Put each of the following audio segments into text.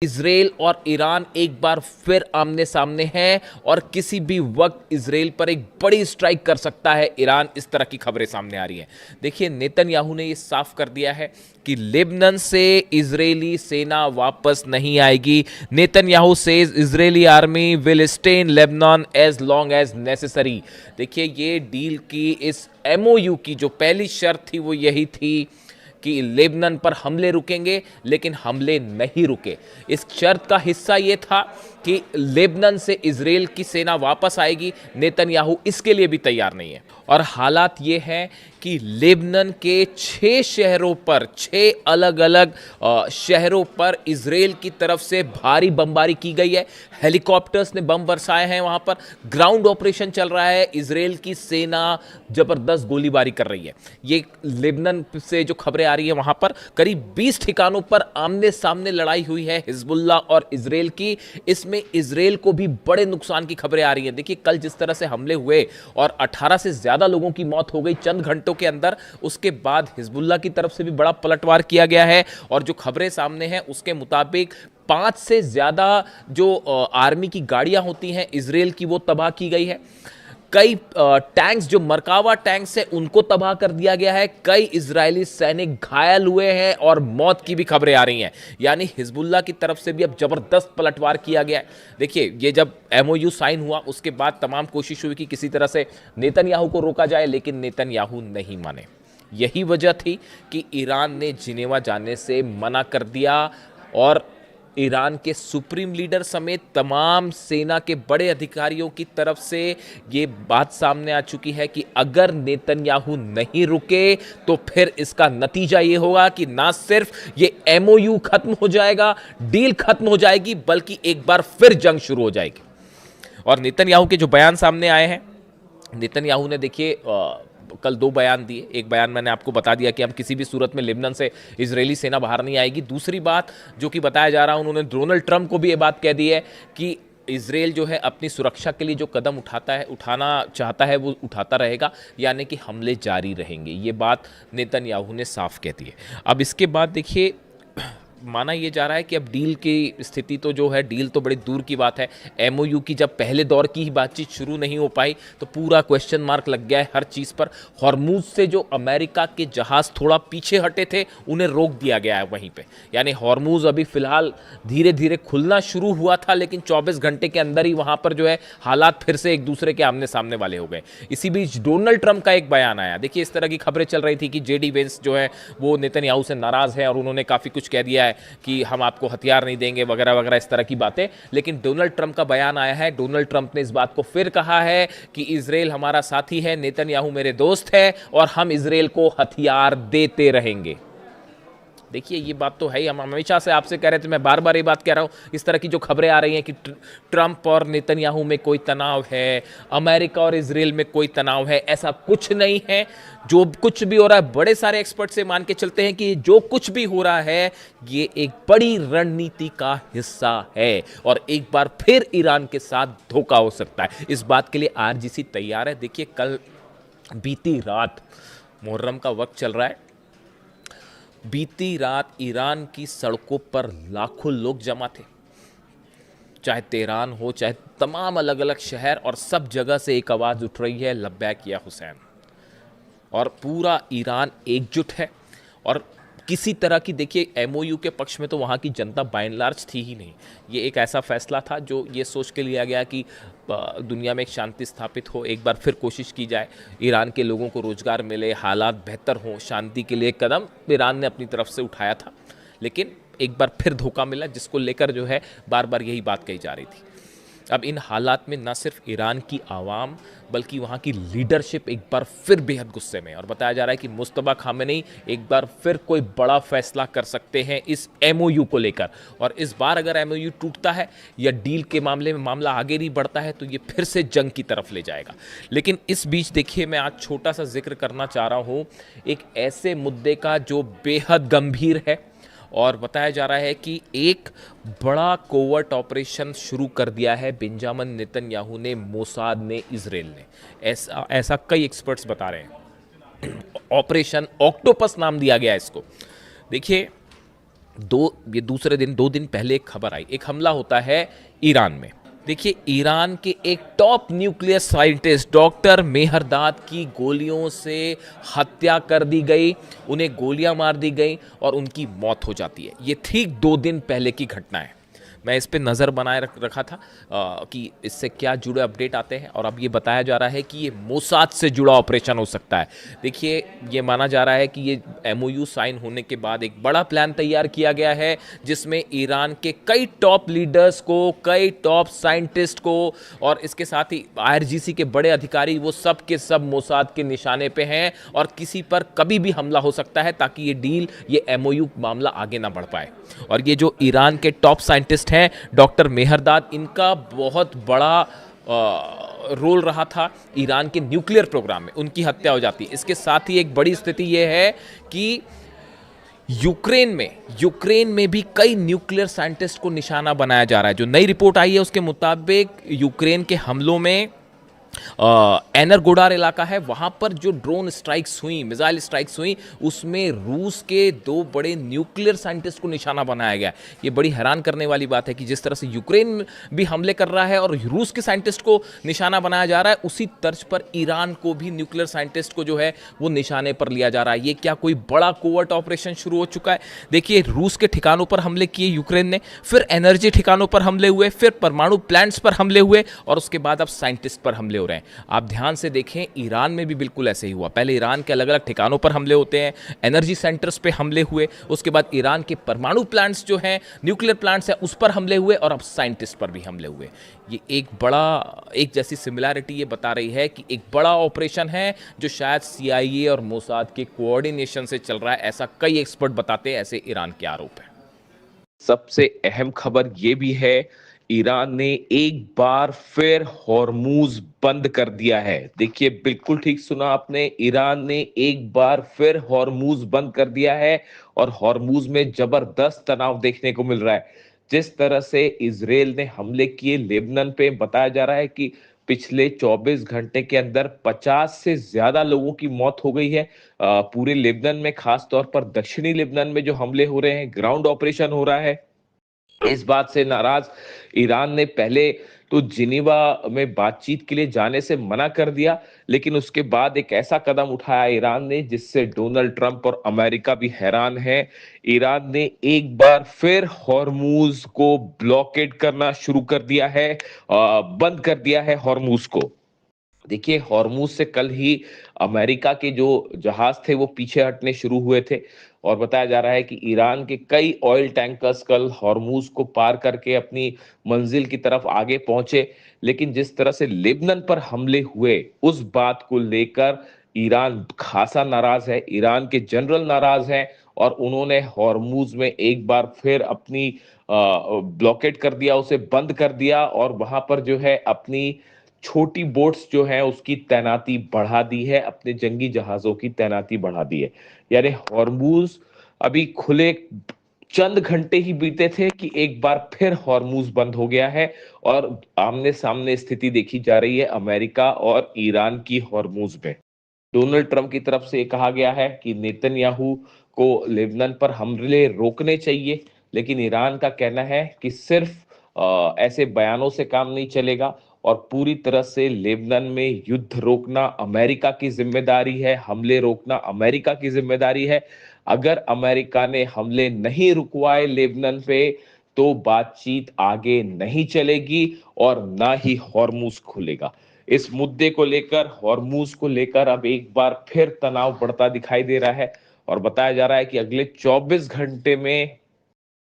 Israel और Iran एक बार फिर आमने सामने हैं और किसी भी वक्त इजराइल पर एक बड़ी स्ट्राइक कर सकता है ईरान। इस तरह की खबरें सामने आ रही हैं। देखिए, नेतन्याहू ने यह साफ कर दिया है कि लेबनान से इजरायली सेना वापस नहीं आएगी। Netanyahu says Israeli army will stay in Lebanon as long as necessary. देखिए, ये डील की इस एमओयू की जो पहली शर्त थी वो यही थी कि लेबनान पर हमले रुकेंगे, लेकिन हमले नहीं रुके। इस शर्त का हिस्सा यह था कि लेबनान से इजराइल की सेना वापस आएगी। नेतन्याहू इसके लिए भी तैयार नहीं है और हालात ये हैं कि लेबनान के 6 शहरों पर, 6 अलग अलग शहरों पर इजराइल की तरफ से भारी बमबारी की गई है। हेलीकॉप्टर्स ने बम बरसाए हैं, वहां पर ग्राउंड ऑपरेशन चल रहा है। इजराइल की सेना जबरदस्त गोलीबारी कर रही है। ये लेबनान से जो खबरें आ रही है, वहां पर करीब 20 ठिकानों पर आमने सामने लड़ाई हुई है हिजबुल्लाह और इजराइल की। इसमें इजराइल को भी बड़े नुकसान की खबरें आ रही हैं। देखिए, कल जिस तरह से हमले हुए और 18 से ज्यादा लोगों की मौत हो गई चंद घंटों के अंदर, उसके बाद हिजबुल्लाह की तरफ से भी बड़ा पलटवार किया गया है और जो खबरें सामने हैं उसके मुताबिक 5 से ज्यादा जो आर्मी की गाड़ियां होती हैं इजराइल की, वो तबाह की गई है। कई टैंक्स, जो मरकावा टैंक्स है, उनको तबाह कर दिया गया है। कई इजरायली सैनिक घायल हुए हैं और मौत की भी खबरें आ रही हैं। यानी हिजबुल्लाह की तरफ से भी अब जबरदस्त पलटवार किया गया है। देखिए, ये जब एमओयू साइन हुआ उसके बाद तमाम कोशिश हुई कि किसी तरह से नेतन्याहू को रोका जाए, लेकिन नेतन्याहू नहीं माने। यही वजह थी कि ईरान ने जिनेवा जाने से मना कर दिया और ईरान के सुप्रीम लीडर समेत तमाम सेना के बड़े अधिकारियों की तरफ से ये बात सामने आ चुकी है कि अगर नेतन्याहू नहीं रुके तो फिर इसका नतीजा ये होगा कि ना सिर्फ ये एमओयू खत्म हो जाएगा, डील खत्म हो जाएगी, बल्कि एक बार फिर जंग शुरू हो जाएगी। और नेतन्याहू के जो बयान सामने आए हैं, नेतन्याहू ने देखिए कल 2 बयान दिए। एक बयान मैंने आपको बता दिया कि हम किसी भी सूरत में लेबनान से इजरायली सेना बाहर नहीं आएगी। दूसरी बात जो कि बताया जा रहा है, उन्होंने डोनाल्ड ट्रंप को भी ये बात कह दी है कि इजराइल जो है अपनी सुरक्षा के लिए जो कदम उठाना चाहता है वो उठाता रहेगा, यानी कि हमले जारी रहेंगे। ये बात नेतन्याहू ने साफ कह दी है। अब इसके बाद देखिए, माना यह जा रहा है कि अब डील की स्थिति तो जो है, डील तो बड़ी दूर की बात है। एमओयू की जब पहले दौर की ही बातचीत शुरू नहीं हो पाई तो पूरा क्वेश्चन मार्क लग गया है हर चीज़ पर। हॉर्मूज से जो अमेरिका के जहाज़ थोड़ा पीछे हटे थे उन्हें रोक दिया गया है वहीं पे। यानी हॉर्मूज अभी फ़िलहाल धीरे धीरे खुलना शुरू हुआ था, लेकिन 24 घंटे के अंदर ही वहाँ पर जो है हालात फिर से एक दूसरे के आमने सामने वाले हो गए। इसी बीच डोनाल्ड ट्रंप का एक बयान आया। देखिए, इस तरह की खबरें चल रही थी कि जेडी वेंस जो है वो नेतन्याहू से नाराज़ है और उन्होंने काफ़ी कुछ कह दिया है कि हम आपको हथियार नहीं देंगे वगैरह वगैरह, इस तरह की बातें। लेकिन डोनाल्ड ट्रंप का बयान आया है। डोनाल्ड ट्रंप ने इस बात को फिर कहा है कि इजराइल हमारा साथी है, नेतन्याहू मेरे दोस्त है और हम इजराइल को हथियार देते रहेंगे। देखिए, ये बात तो है ही, हम हमेशा से आपसे कह रहे थे, मैं बार बार ये बात कह रहा हूँ। इस तरह की जो खबरें आ रही हैं कि ट्रंप और नेतन्याहू में कोई तनाव है, अमेरिका और इजराइल में कोई तनाव है, ऐसा कुछ नहीं है। जो कुछ भी हो रहा है, बड़े सारे एक्सपर्ट से मान के चलते हैं कि जो कुछ भी हो रहा है ये एक बड़ी रणनीति का हिस्सा है और एक बार फिर ईरान के साथ धोखा हो सकता है। इस बात के लिए आरजीसी तैयार है। देखिए, कल बीती रात, मुहर्रम का वक्त चल रहा है, बीती रात ईरान की सड़कों पर लाखों लोग जमा थे। चाहे तेहरान हो, चाहे तमाम अलग अलग शहर, और सब जगह से एक आवाज़ उठ रही है, लब्बैक या हुसैन। और पूरा ईरान एकजुट है और किसी तरह की, देखिए, एमओयू के पक्ष में तो वहाँ की जनता बाय एंड लार्ज थी ही नहीं। ये एक ऐसा फैसला था जो ये सोच के लिया गया कि दुनिया में एक शांति स्थापित हो, एक बार फिर कोशिश की जाए, ईरान के लोगों को रोज़गार मिले, हालात बेहतर हों, शांति के लिए कदम ईरान ने अपनी तरफ से उठाया था। लेकिन एक बार फिर धोखा मिला, जिसको लेकर जो है बार बार यही बात कही जा रही थी। अब इन हालात में न सिर्फ ईरान की आवाम बल्कि वहाँ की लीडरशिप एक बार फिर बेहद गुस्से में, और बताया जा रहा है कि मुस्तफा खामेनी एक बार फिर कोई बड़ा फैसला कर सकते हैं इस एमओयू को लेकर। और इस बार अगर एमओयू टूटता है या डील के मामले में मामला आगे नहीं बढ़ता है तो ये फिर से जंग की तरफ ले जाएगा। लेकिन इस बीच देखिए, मैं आज छोटा सा जिक्र करना चाह रहा हूँ एक ऐसे मुद्दे का जो बेहद गंभीर है, और बताया जा रहा है कि एक बड़ा कोवर्ट ऑपरेशन शुरू कर दिया है बेंजामिन नेतन्याहू ने, मोसाद ने, इजराइल ने। ऐसा कई एक्सपर्ट्स बता रहे हैं। ऑपरेशन ऑक्टोपस नाम दिया गया इसको। देखिए, ये दूसरे दिन 2 दिन पहले एक खबर आई, एक हमला होता है ईरान में। देखिए, ईरान के एक top nuclear scientist doctor Mehrdad की गोलियों से हत्या कर दी गई, उन्हें गोलियां मार दी गई और उनकी मौत हो जाती है। ये ठीक 2 दिन पहले की घटना है। मैं इस पे नज़र बनाए रखा था कि इससे क्या जुड़े अपडेट आते हैं, और अब ये बताया जा रहा है कि ये मोसाद से जुड़ा ऑपरेशन हो सकता है। देखिए, ये माना जा रहा है कि ये एमओयू साइन होने के बाद एक बड़ा प्लान तैयार किया गया है, जिसमें ईरान के कई टॉप लीडर्स को, कई टॉप साइंटिस्ट को, और इसके साथ ही आईआरजीसी के बड़े अधिकारी, वो सब के सब मोसाद के निशाने पे हैं और किसी पर कभी भी हमला हो सकता है, ताकि ये डील, ये एमओयू मामला आगे ना बढ़ पाए। और ये जो ईरान के टॉप साइंटिस्ट हैं डॉक्टर मेहरदाद, इनका बहुत बड़ा रोल रहा था ईरान के न्यूक्लियर प्रोग्राम में, उनकी हत्या हो जाती है। इसके साथ ही एक बड़ी स्थिति यह है कि यूक्रेन में भी कई न्यूक्लियर साइंटिस्ट को निशाना बनाया जा रहा है। जो नई रिपोर्ट आई है उसके मुताबिक यूक्रेन के हमलों में एनरगोडार इलाका है, वहां पर जो ड्रोन स्ट्राइक्स हुई, मिसाइल स्ट्राइक्स हुई, उसमें रूस के 2 बड़े न्यूक्लियर साइंटिस्ट को निशाना बनाया गया। ये बड़ी हैरान करने वाली बात है कि जिस तरह से यूक्रेन भी हमले कर रहा है और रूस के साइंटिस्ट को निशाना बनाया जा रहा है, उसी तर्ज पर ईरान को भी न्यूक्लियर साइंटिस्ट को जो है वो निशाने पर लिया जा रहा है। ये क्या कोई बड़ा कोवर्ट ऑपरेशन शुरू हो चुका है? देखिए, रूस के ठिकानों पर हमले किए यूक्रेन ने, फिर एनर्जी ठिकानों पर हमले हुए, फिर परमाणु प्लांट्स पर हमले हुए, और उसके बाद अब साइंटिस्ट पर हमले हो रहे हैं। आप ध्यान से देखें, ईरान में भी बिल्कुल ऐसे ही हुआ। पहले ईरान के अलग अलग ठिकानों पर हमले होते हैं, एनर्जी सेंटर्स पे हमले हुए, उसके बाद ईरान के परमाणु प्लांट्स जो हैं, न्यूक्लियर प्लांट्स हैं, उस पर हमले हुए, और अब साइंटिस्ट पर भी हमले हुए। ये एक जैसी सिमिलैरिटी ये बता रही है कि एक बड़ा ऑपरेशन है जो शायद सीआईए और मोसाद के कोऑर्डिनेशन से चल रहा है, ऐसा कई एक्सपर्ट बताते हैं, ऐसे ईरान के आरोप हैं। सबसे अहम खबर ये भी है, ईरान ने एक बार फिर हॉर्मूज बंद कर दिया है। देखिए, बिल्कुल ठीक सुना आपने, ईरान ने एक बार फिर हॉर्मूज बंद कर दिया है, और हॉर्मूज में जबरदस्त तनाव देखने को मिल रहा है। जिस तरह से इजराइल ने हमले किए लेबनान पे, बताया जा रहा है कि पिछले 24 घंटे के अंदर 50 से ज्यादा लोगों की मौत हो गई है। पूरे लेबनान में, खास तौर पर दक्षिणी लेबनान में जो हमले हो रहे हैं, ग्राउंड ऑपरेशन हो रहा है, इस बात से नाराज ईरान ने पहले तो जिनीवा में बातचीत के लिए जाने से मना कर दिया, लेकिन उसके बाद एक ऐसा कदम उठाया ईरान ने जिससे डोनाल्ड ट्रंप और अमेरिका भी हैरान है। ईरान ने एक बार फिर हॉर्मूज को ब्लॉकेड करना शुरू कर दिया है, बंद कर दिया है हॉर्मूज को। देखिए, हॉर्मूज से कल ही अमेरिका के जो जहाज थे वो पीछे हटने शुरू हुए थे, और बताया जा रहा है कि ईरान के कई ऑयल टैंकर्स कल हॉर्मूज को पार करके अपनी मंजिल की तरफ आगे पहुंचे। लेकिन जिस तरह से लेबनान पर हमले हुए, उस बात को लेकर ईरान खासा नाराज है, ईरान के जनरल नाराज हैं, और उन्होंने हॉर्मूज में एक बार फिर अपनी ब्लॉकेट कर दिया, उसे बंद कर दिया, और वहां पर जो है अपनी छोटी बोट्स जो है उसकी तैनाती बढ़ा दी है, अपने जंगी जहाजों की तैनाती बढ़ा दी है। यानी हॉर्मूज अभी खुले चंद घंटे ही बीते थे कि एक बार फिर हॉर्मूज बंद हो गया है, और आमने सामने स्थिति देखी जा रही है अमेरिका और ईरान की हॉर्मूज में। डोनाल्ड ट्रंप की तरफ से कहा गया है कि नेतन्याहू को लेबनान पर हमले रोकने चाहिए, लेकिन ईरान का कहना है कि सिर्फ ऐसे बयानों से काम नहीं चलेगा, और पूरी तरह से लेबनान में युद्ध रोकना अमेरिका की जिम्मेदारी है, हमले रोकना अमेरिका की जिम्मेदारी है। अगर अमेरिका ने हमले नहीं रुकवाए लेबनान पे, तो बातचीत आगे नहीं चलेगी और ना ही हॉर्मूज खुलेगा। इस मुद्दे को लेकर, हॉर्मूज को लेकर अब एक बार फिर तनाव बढ़ता दिखाई दे रहा है, और बताया जा रहा है कि अगले 24 घंटे में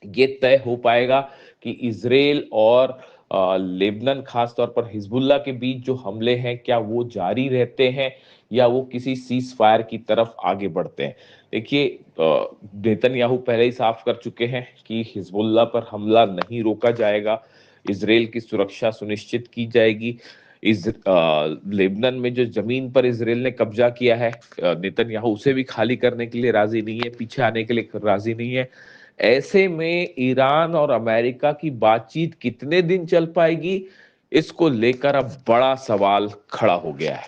ये तय हो पाएगा कि इजराइल और लेबनान, खास तौर पर हिजबुल्लाह के बीच जो हमले हैं, क्या वो जारी रहते हैं या वो किसी सीज फायर की तरफ आगे बढ़ते हैं। देखिए, नेतन्याहू पहले ही साफ कर चुके हैं कि हिजबुल्लाह पर हमला नहीं रोका जाएगा, इजराइल की सुरक्षा सुनिश्चित की जाएगी। लेबनान में जो जमीन पर इजराइल ने कब्जा किया है, नेतन्याहू उसे भी खाली करने के लिए राजी नहीं है, पीछे आने के लिए राजी नहीं है। ऐसे में ईरान और अमेरिका की बातचीत कितने दिन चल पाएगी, इसको लेकर अब बड़ा सवाल खड़ा हो गया है।